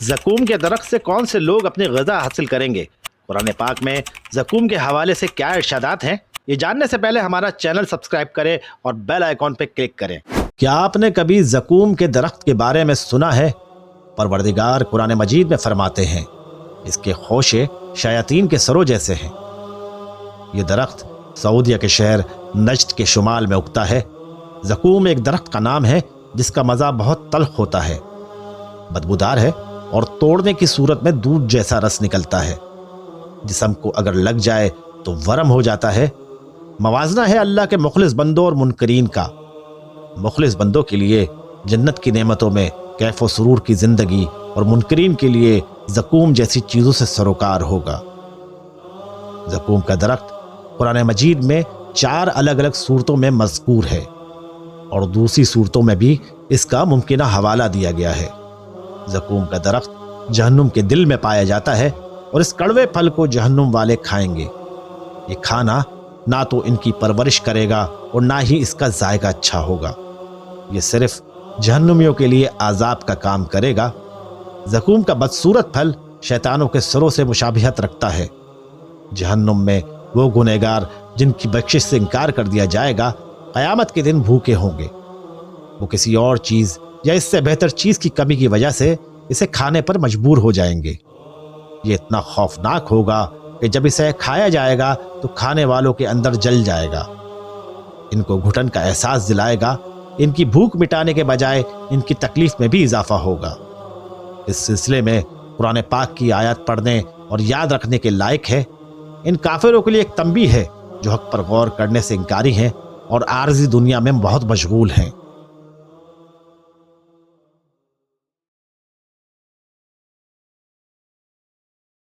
زقوم کے درخت سے کون سے لوگ اپنی غذا حاصل کریں گے؟ قرآن پاک میں زقوم کے حوالے سے کیا ارشادات ہیں؟ یہ جاننے سے پہلے ہمارا چینل سبسکرائب کریں اور بیل آئیکن پہ کلک کریں۔ کیا آپ نے کبھی زقوم کے درخت کے بارے میں سنا ہے؟ پروردگار قرآن مجید میں فرماتے ہیں اس کے خوشے شیاطین کے سروں جیسے ہیں۔ یہ درخت سعودیہ کے شہر نجد کے شمال میں اگتا ہے۔ زقوم ایک درخت کا نام ہے جس کا مزہ بہت تلخ ہوتا ہے، بدبودار ہے اور توڑنے کی صورت میں دودھ جیسا رس نکلتا ہے۔ جسم کو اگر لگ جائے تو ورم ہو جاتا ہے۔ موازنہ ہے اللہ کے مخلص بندوں اور منکرین کا۔ مخلص بندوں کے لیے جنت کی نعمتوں میں کیف و سرور کی زندگی، اور منکرین کے لیے زقوم جیسی چیزوں سے سروکار ہوگا۔ زقوم کا درخت قرآن مجید میں 4 الگ الگ صورتوں میں مذکور ہے، اور دوسری صورتوں میں بھی اس کا ممکنہ حوالہ دیا گیا ہے۔ زقوم کا درخت جہنم کے دل میں پایا جاتا ہے، اور اس کڑوے پھل کو جہنم والے کھائیں گے۔ یہ کھانا نہ تو ان کی پرورش کرے گا اور نہ ہی اس کا ذائقہ اچھا ہوگا۔ یہ صرف جہنمیوں کے لیے عذاب کا کام کرے گا۔ زقوم کا بدصورت پھل شیطانوں کے سروں سے مشابہت رکھتا ہے۔ جہنم میں وہ گنہگار جن کی بخشش سے انکار کر دیا جائے گا، قیامت کے دن بھوکے ہوں گے۔ وہ کسی اور چیز یا اس سے بہتر چیز کی کمی کی وجہ سے اسے کھانے پر مجبور ہو جائیں گے۔ یہ اتنا خوفناک ہوگا کہ جب اسے کھایا جائے گا تو کھانے والوں کے اندر جل جائے گا۔ ان کو گھٹن کا احساس دلائے گا۔ ان کی بھوک مٹانے کے بجائے ان کی تکلیف میں بھی اضافہ ہوگا۔ اس سلسلے میں قرآن پاک کی آیات پڑھنے اور یاد رکھنے کے لائق ہے۔ ان کافروں کے لیے ایک تنبیہ ہے جو حق پر غور کرنے سے انکاری ہیں اور عارضی دنیا میں بہت مشغول ہیں۔